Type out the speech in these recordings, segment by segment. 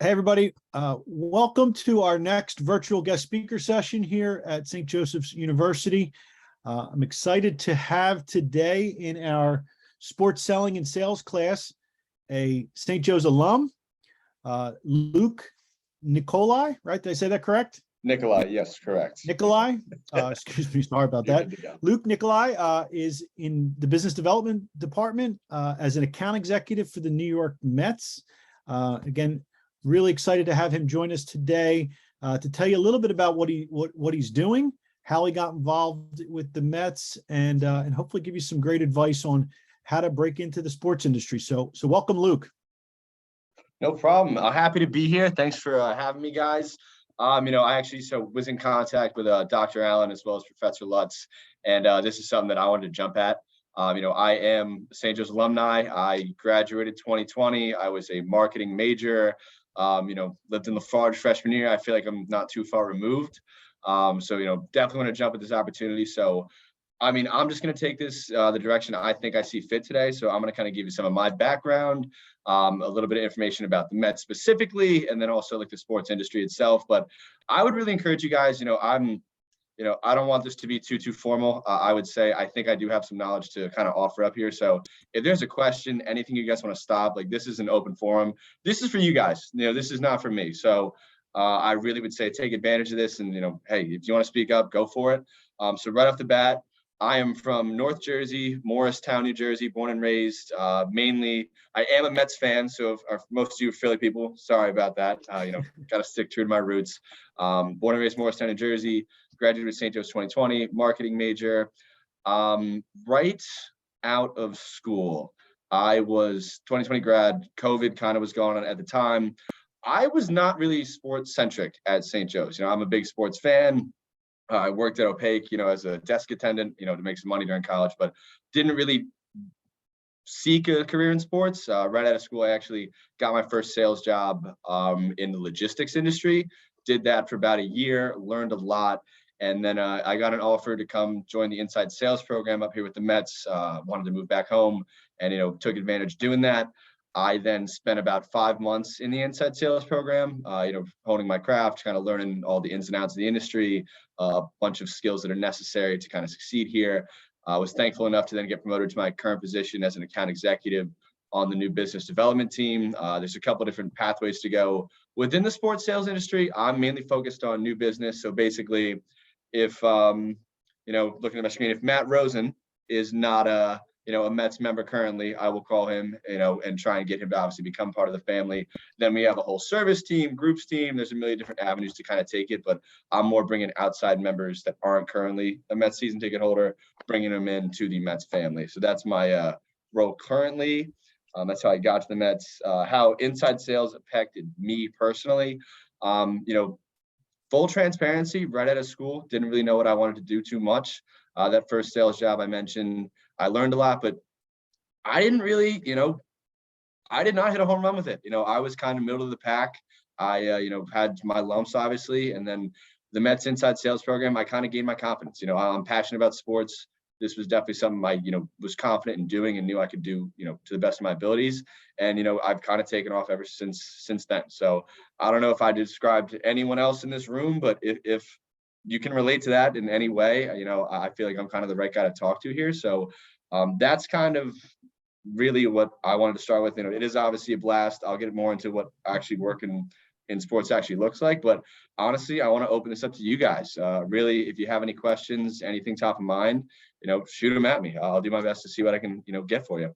Hey, everybody. Welcome to our next virtual guest speaker session here at St. Joseph's University. I'm excited to have today in our sports selling and sales class a St. Joe's alum, Luke Nicolai, right? Did I say that correct? Nicolai, yes, correct. Nicolai, excuse me, sorry about that. Luke Nicolai is in the business development department as an account executive for the New York Mets. Again, really excited to have him join us today to tell you a little bit about what he's doing, how he got involved with the Mets, and hopefully give you some great advice on how to break into the sports industry. So welcome, Luke. No problem. Happy to be here. Thanks for having me, guys. I actually was in contact with Dr. Allen as well as Professor Lutz, and this is something that I wanted to jump at. I am a St. Joe's alumni. I graduated 2020. I was a marketing major. Lived in Lafarge freshman year. I feel like I'm not too far removed. Definitely want to jump at this opportunity. So, I'm just going to take this the direction I think I see fit today. So I'm going to kind of give you some of my background, a little bit of information about the Mets specifically, and then also like the sports industry itself. But I would really encourage you guys, I don't want this to be too formal. I would say I think I do have some knowledge to kind of offer up here. So if there's a question, anything you guys want to stop, like this is an open forum. This is for you guys. This is not for me. So I really would say take advantage of this. And hey, if you want to speak up, go for it. So right off the bat, I am from North Jersey, Morristown, New Jersey, born and raised. Mainly, I am a Mets fan. So if most of you are Philly people, sorry about that. Got to stick true to my roots. Born and raised Morristown, New Jersey. Graduated St. Joe's 2020, marketing major. Right out of school, I was 2020 grad. COVID kind of was going on at the time. I was not really sports centric at St. Joe's. I'm a big sports fan. I worked at Opaque, as a desk attendant, to make some money during college, but didn't really seek a career in sports. Right out of school, I actually got my first sales job in the logistics industry. Did that for about a year, learned a lot. And then I got an offer to come join the inside sales program up here with the Mets. Wanted to move back home and, took advantage doing that. I then spent about 5 months in the inside sales program, honing my craft, kind of learning all the ins and outs of the industry, a bunch of skills that are necessary to kind of succeed here. I was thankful enough to then get promoted to my current position as an account executive on the new business development team. There's a couple of different pathways to go within the sports sales industry. I'm mainly focused on new business. So basically, if looking at my screen, if Matt Rosen is not a Mets member currently, I will call him, and try and get him to obviously become part of the family. Then we have a whole service team, groups team. There's a million different avenues to kind of take it, but I'm more bringing outside members that aren't currently a Mets season ticket holder, bringing them into the Mets family. So that's my role currently. That's how I got to the Mets. How inside sales affected me personally. Full transparency, right out of school, didn't really know what I wanted to do too much. That first sales job I mentioned, I learned a lot, but I didn't really, I did not hit a home run with it. I was kind of middle of the pack. I, had my lumps, obviously, and then the Mets inside sales program, I kind of gained my confidence. I'm passionate about sports. This was definitely something I, was confident in doing and knew I could do, to the best of my abilities. And, I've kind of taken off ever since then. So I don't know if I described anyone else in this room, but if you can relate to that in any way, I feel like I'm kind of the right guy to talk to here. So that's kind of really what I wanted to start with. It is obviously a blast. I'll get more into what actually working in sports actually looks like. But honestly, I want to open this up to you guys. Really, if you have any questions, anything top of mind, shoot them at me. I'll do my best to see what I can, get for you.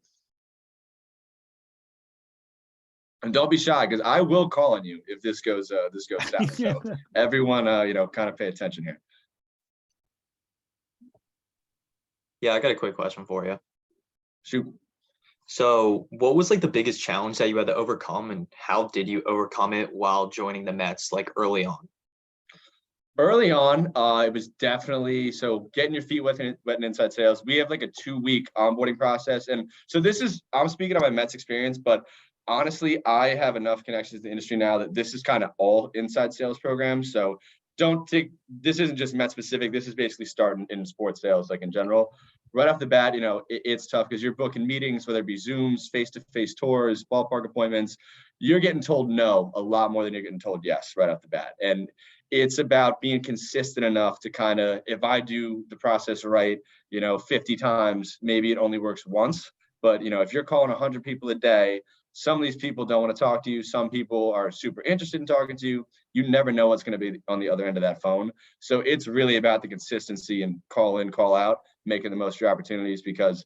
And don't be shy, because I will call on you if this goes south. So everyone, kind of pay attention here. Yeah, I got a quick question for you. Shoot. So what was like the biggest challenge that you had to overcome, and how did you overcome it while joining the Mets, like early on? Early on, it was definitely getting your feet wet in inside sales. We have like a 2-week onboarding process. And so I'm speaking of my Mets experience, but honestly, I have enough connections to the industry now that this is kind of all inside sales programs. So don't think this isn't just Mets specific. This is basically starting in sports sales, like in general. right off the bat, it's tough because you're booking meetings, whether it be Zooms, face-to-face tours, ballpark appointments. You're getting told no a lot more than you're getting told yes right off the bat. And it's about being consistent enough to kind of, if I do the process right, 50 times, maybe it only works once. But, if you're calling 100 people a day, some of these people don't want to talk to you. Some people are super interested in talking to you. You never know what's going to be on the other end of that phone. So it's really about the consistency and call in, call out, making the most of your opportunities because,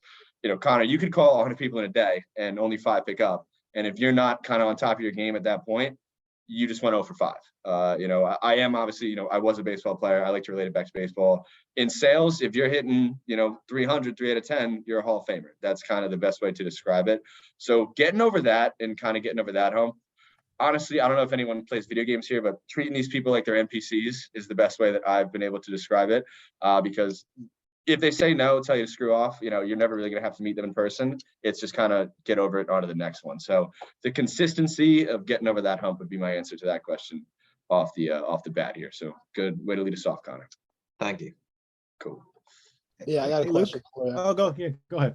Connor, you could call 100 people in a day and only 5 pick up. And if you're not kind of on top of your game at that point, you just went 0 for 5. I am obviously, I was a baseball player. I like to relate it back to baseball. In sales, if you're hitting, 300, 3 out of 10, you're a Hall of Famer. That's kind of the best way to describe it. So getting over that and kind of getting over that hump. Honestly, I don't know if anyone plays video games here, but treating these people like they're NPCs is the best way that I've been able to describe it. Because if they say no, tell you to screw off, you're never really going to have to meet them in person. It's just kind of get over it onto the next one. So the consistency of getting over that hump would be my answer to that question off the bat here. So good way to lead us off, Connor. Thank you. Cool. Yeah, I got a Hey, Luke. question for you. Oh, go ahead.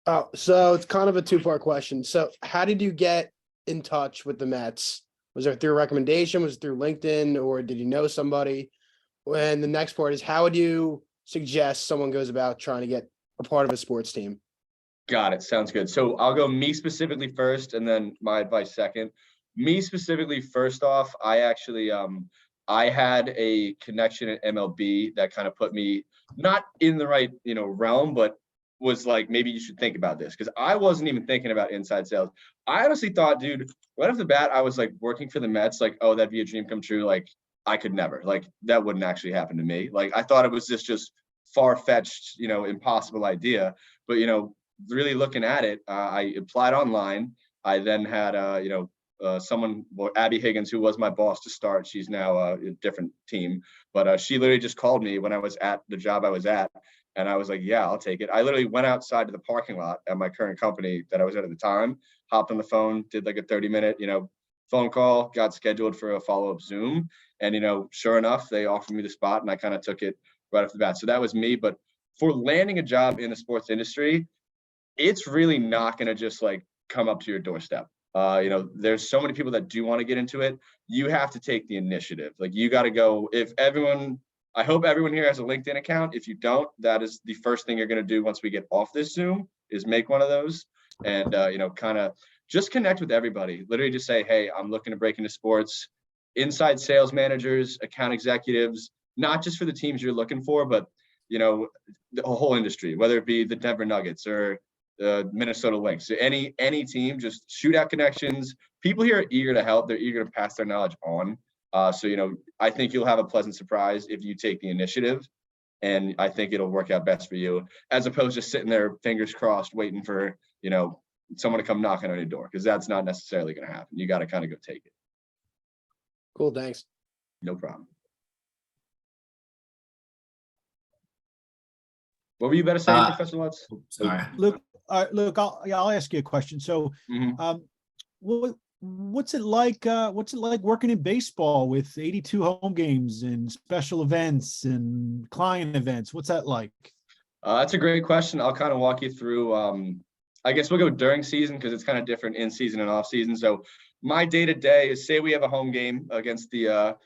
Oh, so it's kind of a 2-part question. So how did you get in touch with the Mets? Was it through a recommendation? Was it through LinkedIn, or did you know somebody? And the next part is, how would you suggest someone goes about trying to get a part of a sports team? Got it. Sounds good. So I'll go me specifically first and then my advice second. Me specifically, first off, I actually I had a connection at MLB that kind of put me not in the right, realm, but was like, maybe you should think about this, because I wasn't even thinking about inside sales. I honestly thought, dude, right off the bat, I was like working for the Mets, like, oh, that'd be a dream come true. Like, I could never, like, that wouldn't actually happen to me. Like, I thought it was just far-fetched, impossible idea. But, really looking at it, I applied online. I then had, someone, Abby Higgins, who was my boss to start. She's now a different team, but she literally just called me when I was at the job I was at. And I was like, yeah, I'll take it. I literally went outside to the parking lot at my current company that I was at the time, hopped on the phone, did like a 30-minute, phone call, got scheduled for a follow-up Zoom. And, sure enough, they offered me the spot and I kind of took it right off the bat. So that was me. But for landing a job in the sports industry, it's really not going to just like come up to your doorstep. There's so many people that do want to get into it. You have to take the initiative. Like, you got to go. I hope everyone here has a LinkedIn account. If you don't, that is the first thing you're going to do once we get off this Zoom, is make one of those and, kind of just connect with everybody. Literally just say, hey, I'm looking to break into sports. Inside sales managers, account executives, not just for the teams you're looking for, but, the whole industry, whether it be the Denver Nuggets or the Minnesota Lynx, any team, just shoot out connections. People here are eager to help. They're eager to pass their knowledge on. So, I think you'll have a pleasant surprise if you take the initiative, and I think it'll work out best for you, as opposed to sitting there, fingers crossed, waiting for, someone to come knocking on your door, because that's not necessarily going to happen. You got to kind of go take it. Cool, thanks. No problem. What were you about to say, Professor Lutz? Sorry. Luke, I'll ask you a question. So, what's it like working in baseball with 82 home games and special events and client events? What's that like? That's a great question. I'll kind of walk you through. I guess we'll go during season, because it's kind of different in season and off season. So my day to day is, say we have a home game against the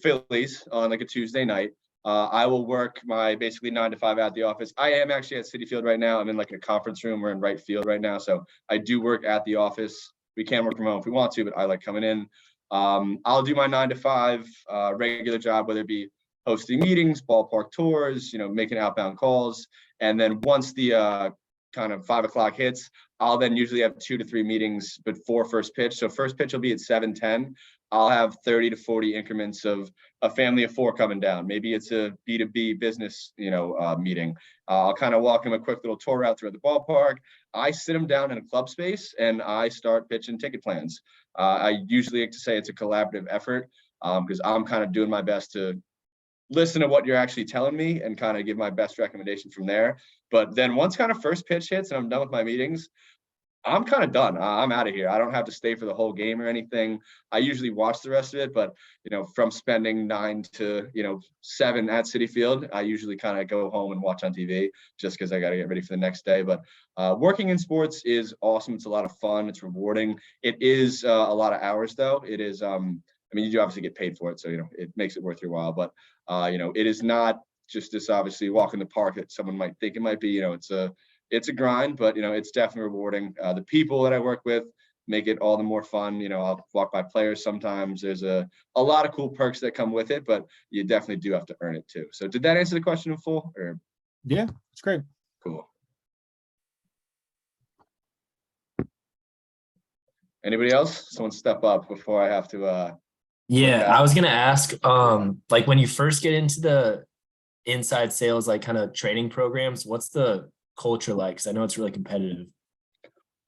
Phillies on like a Tuesday night. I will work my basically 9 to 5 at the office. I am actually at Citi Field right now. I'm in like a conference room. We're in right field right now. So I do work at the office. We can work from home if we want to, but I like coming in. I'll do my 9 to 5 regular job, whether it be hosting meetings, ballpark tours, making outbound calls. And then once the kind of 5 o'clock hits, I'll then usually have 2 to 3 meetings before first pitch. So first pitch will be at 7:10. I'll have 30 to 40 increments of a family of 4 coming down. Maybe it's a B2B business, meeting. I'll kind of walk them a quick little tour out through the ballpark. I sit them down in a club space and I start pitching ticket plans. I usually like to say it's a collaborative effort, because I'm kind of doing my best to listen to what you're actually telling me and kind of give my best recommendation from there. But then once kind of first pitch hits and I'm done with my meetings, I'm kind of done. I'm out of here. I don't have to stay for the whole game or anything. I usually watch the rest of it, but from spending 9 to 7 at Citi Field, I usually kind of go home and watch on TV just because I got to get ready for the next day. But working in sports is awesome. It's a lot of fun. It's rewarding. It is a lot of hours though. It is. You do obviously get paid for it, so it makes it worth your while. But it is not just this obviously walk in the park that someone might think it might be. It's a grind, but it's definitely rewarding. The people that I work with make it all the more fun. I'll walk by players sometimes. There's a lot of cool perks that come with it, but you definitely do have to earn it too. So did that answer the question in full? Or Yeah, it's great. cool. Anybody else? Someone step up before I have to Yeah, I was gonna ask, like when you first get into the inside sales, like kind of training programs, what's the culture like? Because I know it's really competitive.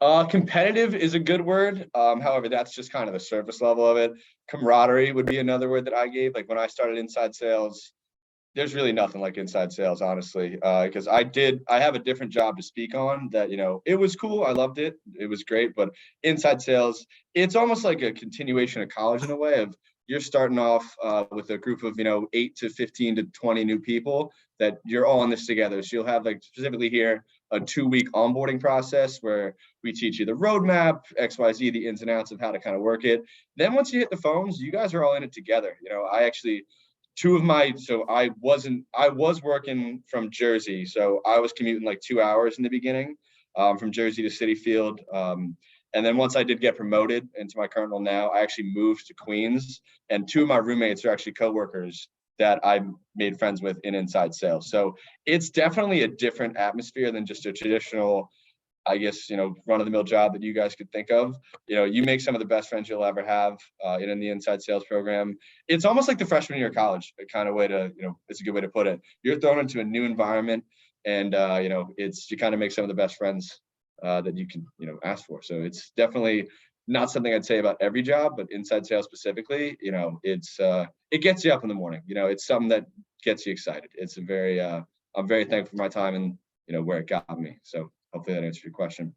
Competitive is a good word. However, that's just kind of the surface level of it. Camaraderie would be another word that I gave. Like when I started inside sales, there's really nothing like inside sales, honestly, because I have a different job to speak on that, it was cool. I loved it. It was great. But inside sales, it's almost like a continuation of college in a way of you're starting off with a group of, 8 to 15 to 20 new people that you're all in this together. So you'll have like specifically here a 2-week onboarding process where we teach you the roadmap, XYZ, the ins and outs of how to kind of work it. Then once you hit the phones, you guys are all in it together. I actually I was working from Jersey. So I was commuting like 2 hours in the beginning from Jersey to Citi Field. And then once I did get promoted into my current role now, I actually moved to Queens, and 2 of my roommates are actually coworkers that I made friends with in inside sales. So it's definitely a different atmosphere than just a traditional, I guess, run-of-the-mill job that you guys could think of. You make some of the best friends you'll ever have in the inside sales program. It's almost like the freshman year of college, a kind of way to, it's a good way to put it. You're thrown into a new environment, and you kind of make some of the best friends that you can, ask for. So it's definitely not something I'd say about every job, but inside sales specifically, it gets you up in the morning. It's something that gets you excited. It's I'm very thankful for my time and where it got me. So hopefully that answers your question.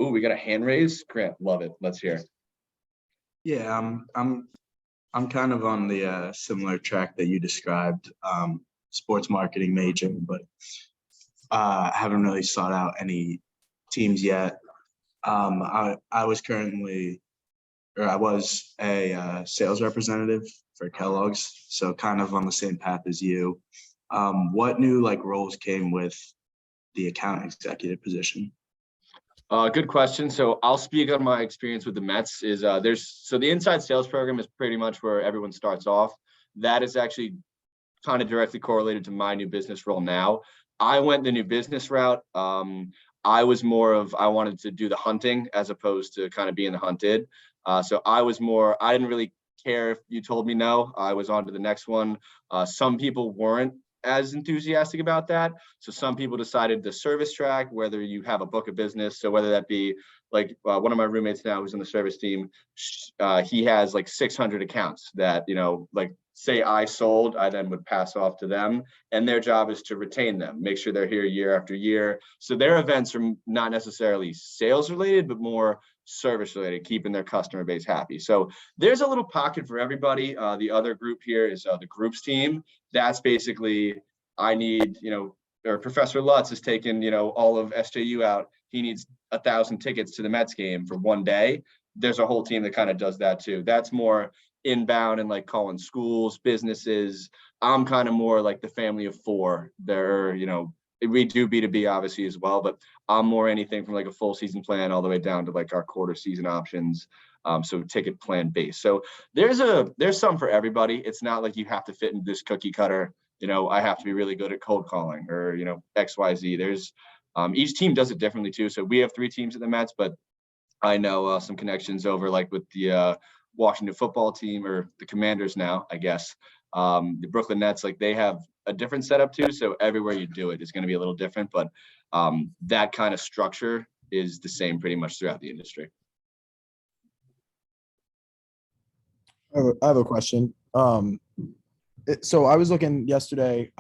Ooh, we got a hand raise. Grant, love it. Let's hear. Yeah, I'm kind of on the similar track that you described, sports marketing majoring, but haven't really sought out any teams yet. I was a sales representative for Kellogg's, so kind of on the same path as you. What new roles came with the account executive position? Good question. So I'll speak on my experience with the Mets. The inside sales program is pretty much where everyone starts off. That is actually kind of directly correlated to my new business role now. I went the new business route. I was I wanted to do the hunting as opposed to kind of being the hunted. So I didn't really care if you told me no. I was on to the next one. Some people weren't as enthusiastic about that. So some people decided the service track, whether you have a book of business. So whether that be like one of my roommates now who's in the service team, he has like 600 accounts that, say I sold, I then would pass off to them, and their job is to retain them, make sure they're here year after year. So their events are not necessarily sales related, but more service related, keeping their customer base happy. So there's a little pocket for everybody. The other group here is the groups team. That's basically, I need, or Professor Lutz has taken, all of SJU out. He needs 1,000 tickets to the Mets game for one day. There's a whole team that kind of does that too. That's more inbound and calling schools, businesses. I'm kind of more like the family of 4. We do B2B obviously as well, but I'm more anything from a full season plan all the way down to our quarter season options. So ticket plan based. So there's some for everybody. It's not like you have to fit in this cookie cutter. I have to be really good at cold calling or, XYZ. There's each team does it differently too. So we have 3 teams at the Mets, but I know some connections over with the Washington football team, or the Commanders now, I guess. The Brooklyn Nets, they have a different setup too. So everywhere you do it is going to be a little different, but that kind of structure is the same pretty much throughout the industry. I have a question. So I was looking yesterday,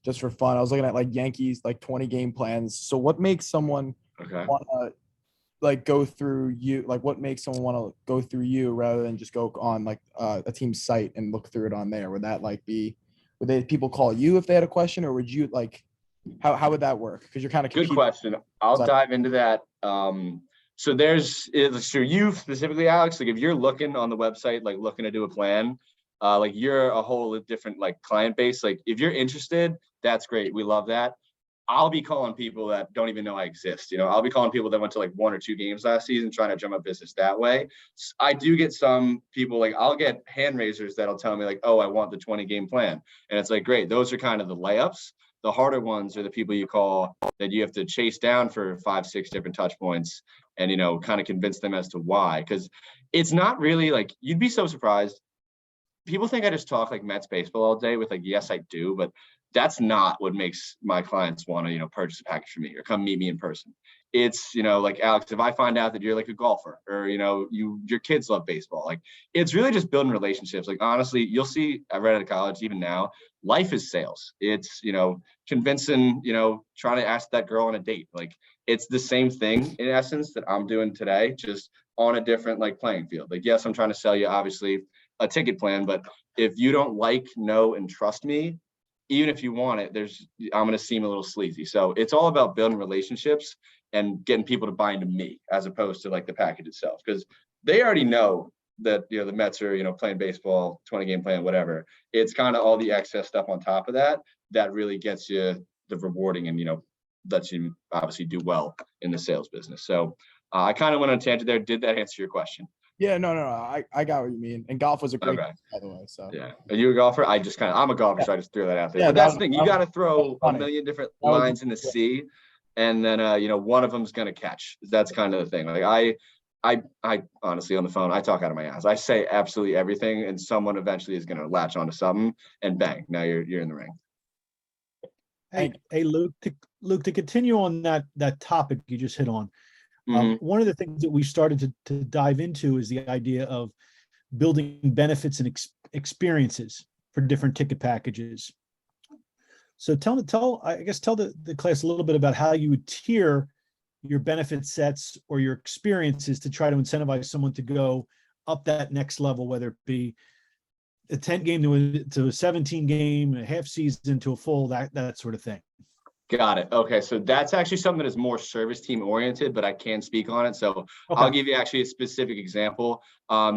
just for fun. I was looking at like Yankees, like 20 game plans. So what makes someone Okay. want to like go through you? Like what makes someone want to go through you rather than just go on like a team's site and look through it on there? Would that like be, would they people call you if they had a question, or would you like, how would that work? Because you're kind of Good question. I'll dive into that. So it's for you specifically, Alex. Like if you're looking on the website, like looking to do a plan, like you're a whole different like client base. Like if you're interested, that's great. We love that. I'll be calling people that don't even know I exist. I'll be calling people that went to like 1 or 2 games last season, trying to drum up business that way. I do get some people, like I'll get hand raisers that'll tell me like, oh, I want the 20 game plan. And it's like, great. Those are kind of the layups. The harder ones are the people you call that you have to chase down for 5, 6 different touch points and, kind of convince them as to why. Because it's not really like, you'd be so surprised. People think I just talk like Mets baseball all day with like, yes, I do, but that's not what makes my clients want to, purchase a package from me or come meet me in person. It's, like Alex, if I find out that you're like a golfer or, your kids love baseball, like it's really just building relationships. Like, honestly, you'll see, I read at college, even now, life is sales. It's, convincing, trying to ask that girl on a date. Like it's the same thing in essence that I'm doing today, just on a different like playing field. Like, yes, I'm trying to sell you obviously a ticket plan, but if you don't like, know, and trust me, even if you want it, I'm going to seem a little sleazy. So it's all about building relationships and getting people to buy into me as opposed to like the package itself. Because they already know that, the Mets are, playing baseball, 20 game plan, whatever. It's kind of all the excess stuff on top of that really gets you the rewarding and, lets you obviously do well in the sales business. So I kind of went on a tangent there. Did that answer your question? Yeah, no. I got what you mean. And golf was a great, Okay. by the way. So yeah. Are you a golfer? I'm a golfer, so I just threw that out there. Yeah, but that's the thing. You got to throw a million different That was- lines in the sea, and then one of them's gonna catch. That's kind of the thing. Like I honestly on the phone, I talk out of my ass. I say absolutely everything, and someone eventually is gonna latch onto something, and bang, now you're in the ring. Hey, Luke, to continue on that topic you just hit on. One of the things that we started to dive into is the idea of building benefits and experiences for different ticket packages. So tell the class a little bit about how you would tier your benefit sets or your experiences to try to incentivize someone to go up that next level, whether it be a 10 game to a 17 game, a half season to a full, that sort of thing. Got it. Okay. So that's actually something that is more service team oriented, but I can speak on it. So Okay. I'll give you actually a specific example.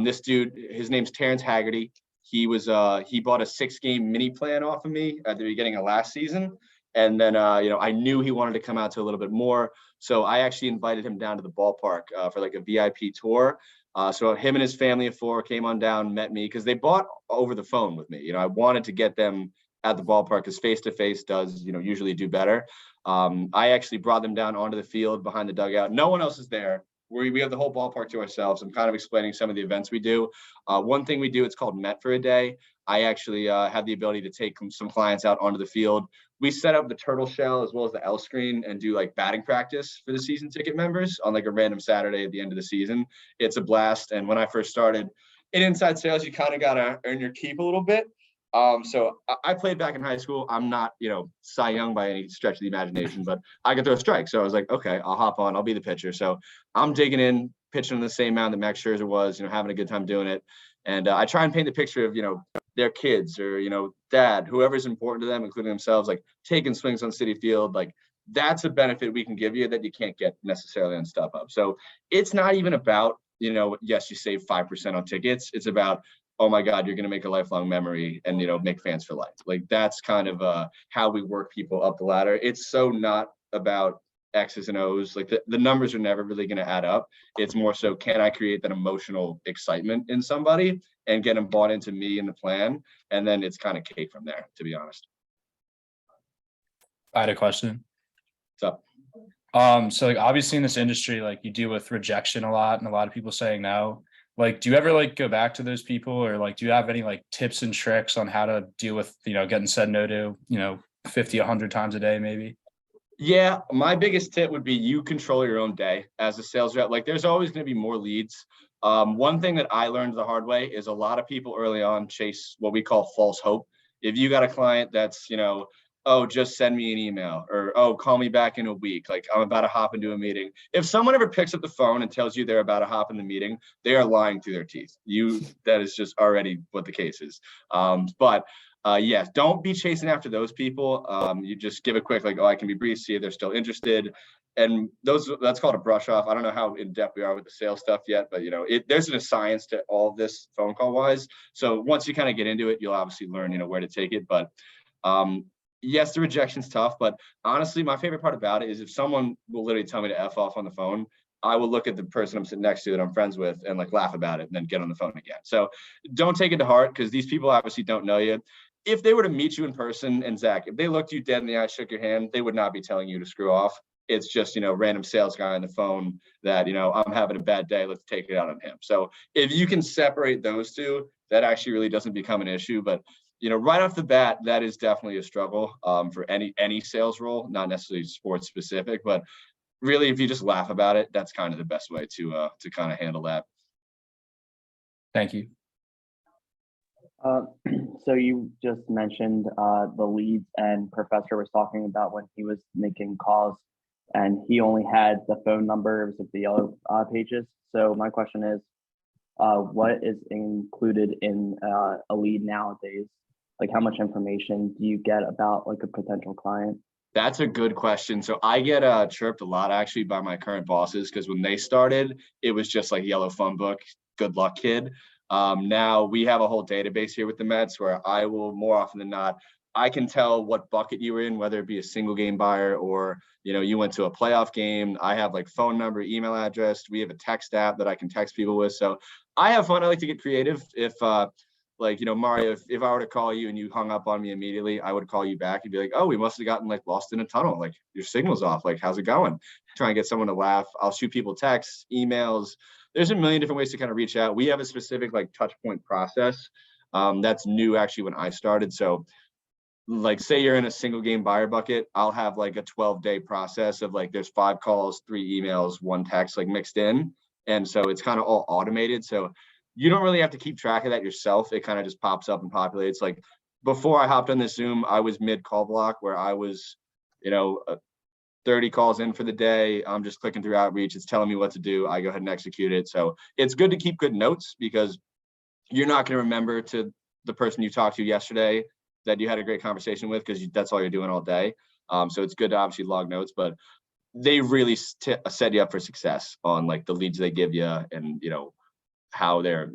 This dude, his name's Terrence Haggerty. He bought a 6 game mini plan off of me at the beginning of last season. And then, I knew he wanted to come out to a little bit more. So I actually invited him down to the ballpark for like a VIP tour. So him and his family of 4 came on down, met me because they bought over the phone with me. I wanted to get them at the ballpark because face-to-face does, usually do better. I actually brought them down onto the field behind the dugout. No one else is there. We have the whole ballpark to ourselves. I'm kind of explaining some of the events we do. One thing we do, it's called Met for a Day. I actually have the ability to take some clients out onto the field. We set up the turtle shell as well as the L screen and do like batting practice for the season ticket members on like a random Saturday at the end of the season. It's a blast. And when I first started in inside sales, you kind of got to earn your keep a little bit. So I played back in high school. I'm not, Cy Young by any stretch of the imagination, but I could throw strikes. So I was like, okay, I'll hop on. I'll be the pitcher. So I'm digging in, pitching on the same mound that Max Scherzer was, having a good time doing it. And I try and paint the picture of, their kids or, dad, whoever's important to them, including themselves, like taking swings on Citi Field. Like that's a benefit we can give you that you can't get necessarily on StubHub. So it's not even about, yes, you save 5% on tickets. It's about, oh my God, you're going to make a lifelong memory and, make fans for life. Like that's kind of how we work people up the ladder. It's so not about X's and O's. Like the numbers are never really going to add up. It's more so, can I create that emotional excitement in somebody and get them bought into me and the plan? And then it's kind of cake from there, to be honest. I had a question. What's up? So like obviously in this industry, like you deal with rejection a lot and a lot of people saying no. Like, do you ever like go back to those people or like, do you have any like tips and tricks on how to deal with, getting said no to, 50, 100 times a day, maybe? Yeah. My biggest tip would be you control your own day as a sales rep. Like there's always going to be more leads. One thing that I learned the hard way is a lot of people early on chase what we call false hope. If you got a client that's, oh, just send me an email, or, oh, call me back in a week. Like, I'm about to hop into a meeting. If someone ever picks up the phone and tells you they're about to hop in the meeting, they are lying through their teeth. That is just already what the case is. But yeah, don't be chasing after those people. You just give a quick, like, oh, I can be brief, see if they're still interested. And that's called a brush off. I don't know how in depth we are with the sales stuff yet, but there's a science to all of this phone call wise. So once you kind of get into it, you'll obviously learn, where to take it. But yes, the rejection's tough, but honestly, my favorite part about it is if someone will literally tell me to F off on the phone, I will look at the person I'm sitting next to that I'm friends with and like laugh about it and then get on the phone again. So don't take it to heart, because these people obviously don't know you. If they were to meet you in person, and Zach, if they looked you dead in the eye, shook your hand, they would not be telling you to screw off. It's just, random sales guy on the phone that, I'm having a bad day, let's take it out on him. So if you can separate those two, that actually really doesn't become an issue. But right off the bat, that is definitely a struggle for any sales role, not necessarily sports specific, but really, if you just laugh about it, that's kind of the best way to kind of handle that. Thank you. So you just mentioned the leads, and Professor was talking about when he was making calls and he only had the phone numbers of the yellow pages. So my question is, what is included in a lead nowadays? Like, how much information do you get about like a potential client? That's a good question. So I get chirped a lot actually by my current bosses, because when they started, it was just like yellow phone book, good luck, kid. Now we have a whole database here with the Mets where I will, more often than not, I can tell what bucket you were in, whether it be a single game buyer or, you went to a playoff game. I have like phone number, email address. We have a text app that I can text people with. So I have fun. I like to get creative. If Mario, if I were to call you and you hung up on me immediately, I would call you back and be like, oh, we must have gotten like lost in a tunnel. Like, your signal's off. Like, how's it going? Try and get someone to laugh. I'll shoot people texts, emails. There's a million different ways to kind of reach out. We have a specific like touch point process. That's new actually when I started. So like, say you're in a single game buyer bucket, I'll have like a 12-day process of like, there's 5 calls, 3 emails, 1 text like mixed in. And so it's kind of all automated. So you don't really have to keep track of that yourself. It kind of just pops up and populates. Like, before I hopped on the Zoom, I was mid call block where I was, 30 calls in for the day. I'm just clicking through outreach. It's telling me what to do. I go ahead and execute it. So it's good to keep good notes, because you're not going to remember to the person you talked to yesterday that you had a great conversation with, because that's all you're doing all day. So it's good to obviously log notes, but they really set you up for success on like the leads they give you, and how they're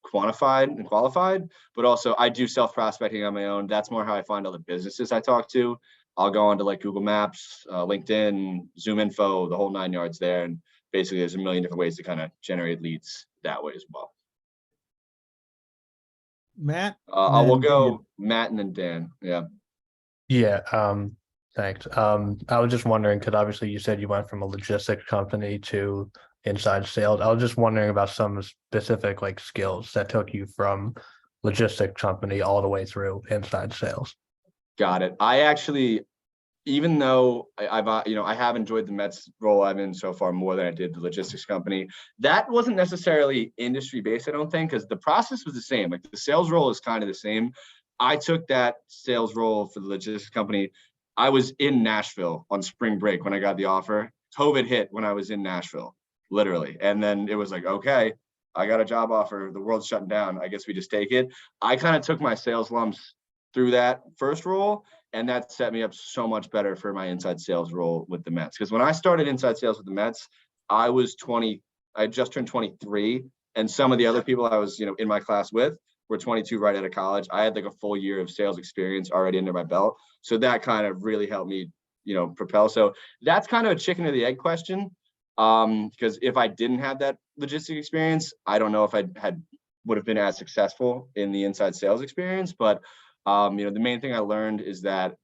quantified and qualified. But also, I do self prospecting on my own. That's more how I find other businesses I talk to. I'll go onto like Google Maps, LinkedIn, Zoom Info, the whole 9 yards there, and basically there's a million different ways to kind of generate leads that way as well. Matt? I will go Matt and then Dan. Yeah. Yeah. Thanks. I was just wondering, because obviously you said you went from a logistics company to inside sales. I was just wondering about some specific like skills that took you from logistics company all the way through inside sales. Got it. I actually, even though I have enjoyed the Mets role I'm in so far more than I did the logistics company, that wasn't necessarily industry based, I don't think, because the process was the same. Like, the sales role is kind of the same. I took that sales role for the logistics company. I was in Nashville on spring break when I got the offer. COVID hit when I was in Nashville, literally. And then it was like, okay, I got a job offer. The world's shutting down. I guess we just take it. I kind of took my sales lumps through that first role, and that set me up so much better for my inside sales role with the Mets. Because when I started inside sales with the Mets, I was 20. I just turned 23, and some of the other people I was, in my class with were 22 right out of college. I had like a full year of sales experience already under my belt. So that kind of really helped me, propel. So that's kind of a chicken or the egg question. Because if I didn't have that logistic experience, I don't know if would have been as successful in the inside sales experience. But the main thing I learned is that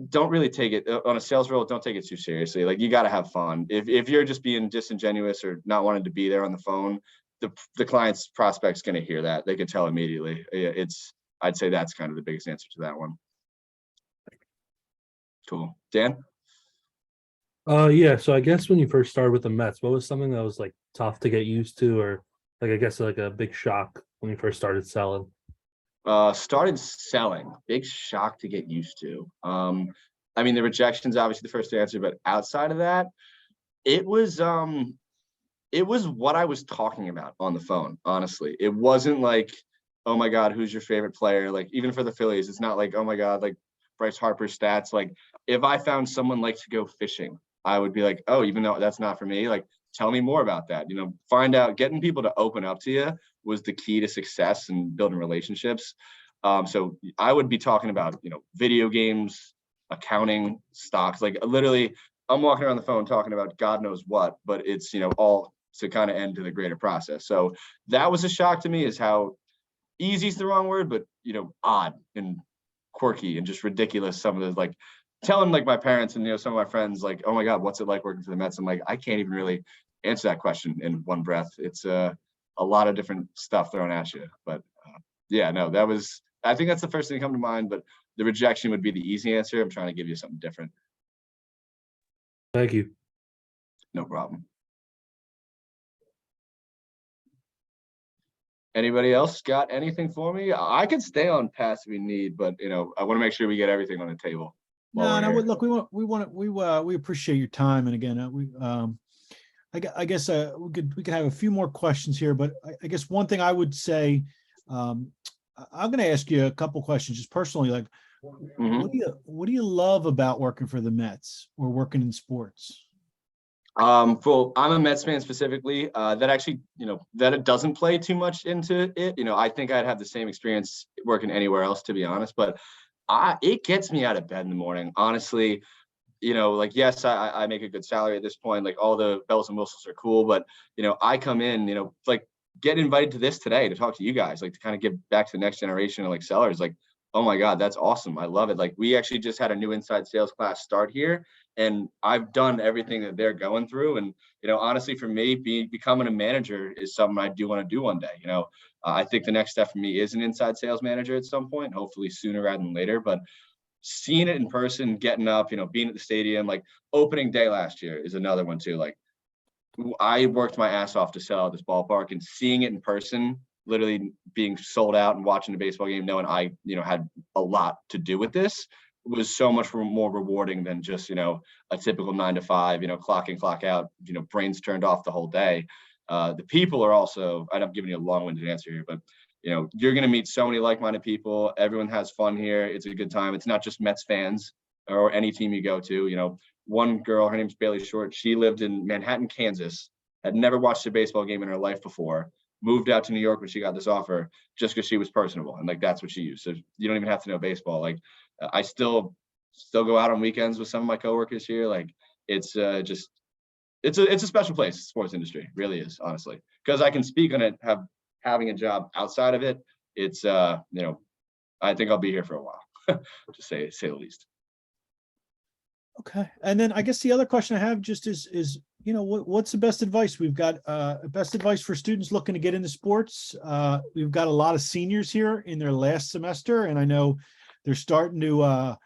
don't really take it on a sales role. Don't take it too seriously. Like, you got to have fun. If you're just being disingenuous or not wanting to be there on the phone, the client's prospect's going to hear that. They can tell immediately. I'd say that's kind of the biggest answer to that one. Cool. Dan? Yeah, so I guess when you first started with the Mets, what was something that was like tough to get used to, or like, I guess like a big shock when you first started selling? Started selling. Big shock to get used to. I mean, the rejection's obviously the first answer, but outside of that, it was what I was talking about on the phone, honestly. It wasn't like, oh my God, who's your favorite player? Like, even for the Phillies, it's not like, oh my God, like Bryce Harper's stats. Like, if I found someone likes to go fishing, I would be like, oh, even though that's not for me, like, tell me more about that. You know, find out, getting people to open up to you was the key to success and building relationships. So I would be talking about, you know, video games, accounting, stocks, like literally I'm walking around the phone talking about God knows what, but it's, you know, all to kind of end to the greater process. So that was a shock to me, is how easy is the wrong word, but, you know, odd and quirky and just ridiculous. Some of the, like, telling like my parents and, you know, some of my friends, like, oh my God, what's it like working for the Mets? I'm like, I can't even really answer that question in one breath. It's a lot of different stuff thrown at you. But yeah, no, I think that's the first thing to come to mind, but the rejection would be the easy answer. I'm trying to give you something different. Thank you. No problem. Anybody else got anything for me? I can stay on past if we need, but, you know, I want to make sure we get everything on the table. No, look, we appreciate your time. And again, I guess we could have a few more questions here, but I guess one thing I would say, I'm going to ask you a couple questions just personally, like, what do you love about working for the Mets or working in sports? Well, I'm a Mets fan specifically. That actually, you know, that it doesn't play too much into it. You know, I think I'd have the same experience working anywhere else, to be honest. But it gets me out of bed in the morning, honestly. You know, like, yes, I make a good salary at this point. Like, all the bells and whistles are cool, but, you know, I come in, you know, like, get invited to this today to talk to you guys, like, to kind of give back to the next generation of like sellers. Like, oh my God, that's awesome. I love it. Like, we actually just had a new inside sales class start here, and I've done everything that they're going through. And, you know, honestly, for me, becoming a manager is something I do want to do one day. You know, I think the next step for me is an inside sales manager at some point, hopefully sooner rather than later. But seeing it in person, getting up, you know, being at the stadium, like opening day last year is another one too. Like, I worked my ass off to sell out this ballpark, and seeing it in person, literally being sold out and watching the baseball game, knowing I, you know, had a lot to do with this, was so much more rewarding than just, you know, a typical 9 to 5, you know, clock in, clock out, you know, brains turned off the whole day. The people are also, I'm giving you a long-winded answer here, but, you know, you're going to meet so many like-minded people. Everyone has fun here. It's a good time. It's not just Mets fans or any team you go to. You know, one girl, her name's Bailey Short. She lived in Manhattan, Kansas, had never watched a baseball game in her life before, moved out to New York when she got this offer just because she was personable. And like, that's what she used. So you don't even have to know baseball. Like, I still go out on weekends with some of my coworkers here. Like, it's just, it's a special place, the sports industry. It really is, honestly, because I can speak on it, having a job outside of it. It's, you know, I think I'll be here for a while, to say the least. Okay. And then I guess the other question I have just is, you know, what's the best advice? We've got best advice for students looking to get into sports. We've got a lot of seniors here in their last semester, and I know they're starting to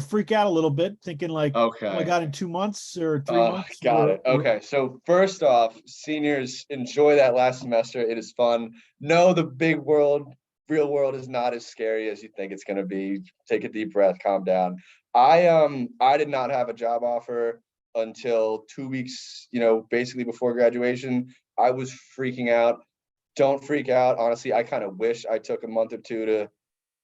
freak out a little bit, thinking like, okay, oh my God, in 2 months or 3 months. Got it. Okay. So first off, seniors, enjoy that last semester. It is fun. No, the big world, real world is not as scary as you think it's going to be. Take a deep breath, calm down. I did not have a job offer until 2 weeks, you know, basically before graduation. I was freaking out. Don't freak out. Honestly, I kind of wish I took a month or two to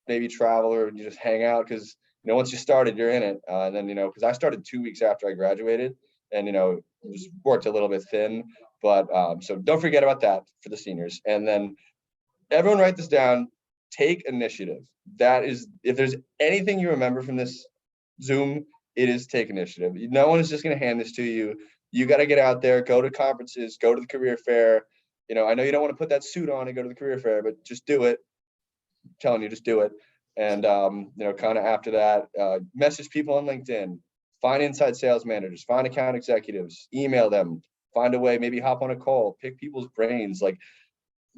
maybe travel or just hang out, because, you know, once you started, you're in it. And then, you know, because I started 2 weeks after I graduated, and, you know, just worked a little bit thin. But so don't forget about that for the seniors. And then everyone write this down. Take initiative. That is, if there's anything you remember from this Zoom, it is take initiative. No one is just going to hand this to you. You got to get out there, go to conferences, go to the career fair. You know, I know you don't want to put that suit on and go to the career fair, but just do it. I'm telling you, just do it. And, you know, kind of after that, message people on LinkedIn, find inside sales managers, find account executives, email them, find a way, maybe hop on a call, pick people's brains. Like,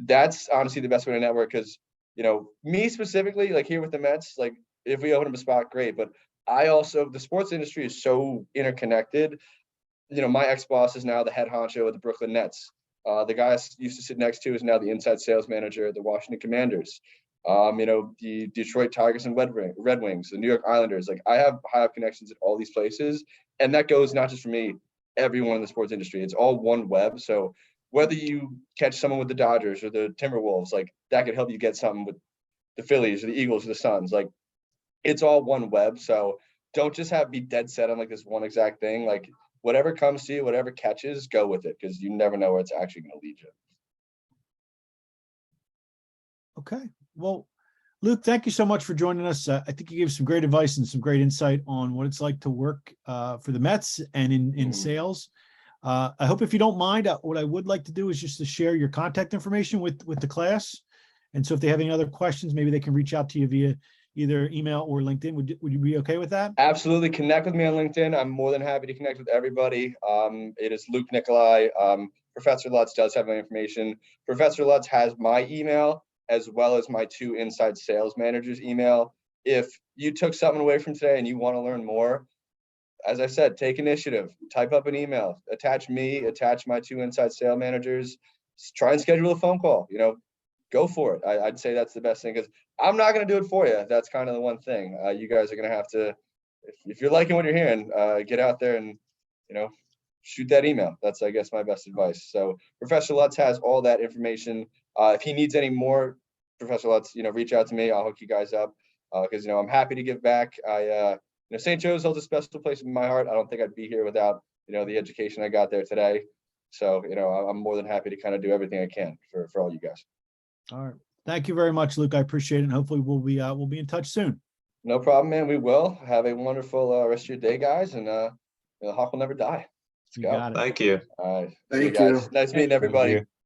that's honestly the best way to network. Because, you know, me specifically, like here with the Mets, like if we open up a spot, great. But I also, the sports industry is so interconnected. You know, my ex-boss is now the head honcho of the Brooklyn Nets. The guy I used to sit next to is now the inside sales manager at the Washington Commanders. The Detroit Tigers and Red Wings, the New York Islanders. Like I have connections at all these places, and that goes not just for me, everyone in the sports industry. It's all one web. So whether you catch someone with the Dodgers or the Timberwolves, like that could help you get something with the Phillies or the Eagles or the Suns. Like it's all one web. So don't just be dead set on like this one exact thing. Like whatever comes to you, whatever catches, go with it, because you never know where it's actually going to lead you. Okay. Well, Luke, thank you so much for joining us. I think you gave some great advice and some great insight on what it's like to work for the Mets and in sales. I hope, if you don't mind, what I would like to do is just to share your contact information with the class. And so if they have any other questions, maybe they can reach out to you via either email or LinkedIn. Would you be okay with that? Absolutely. Connect with me on LinkedIn. I'm more than happy to connect with everybody. It is Luke Nicolai. Professor Lutz does have my information. Professor Lutz has my email, as well as my 2 inside sales managers' email. If you took something away from today and you want to learn more, as I said, take initiative, type up an email, attach me, attach my 2 inside sales managers, try and schedule a phone call, go for it. I'd say that's the best thing, because I'm not going to do it for you. That's kind of the one thing. You guys are going to have to, if you're liking what you're hearing, get out there and, shoot that email. That's, I guess, my best advice. So Professor Lutz has all that information. If he needs any more, Professor Lutz, reach out to me. I'll hook you guys up, because, I'm happy to give back. St. Joe's holds a special place in my heart. I don't think I'd be here without, the education I got there today. So, I'm more than happy to kind of do everything I can for all you guys. All right. Thank you very much, Luke. I appreciate it. And hopefully we'll be in touch soon. No problem, man. We will. Have a wonderful rest of your day, guys. And the Hawk will never die. Let's go. Thank you. All right. See Thank guys. you. Nice meeting everybody. you.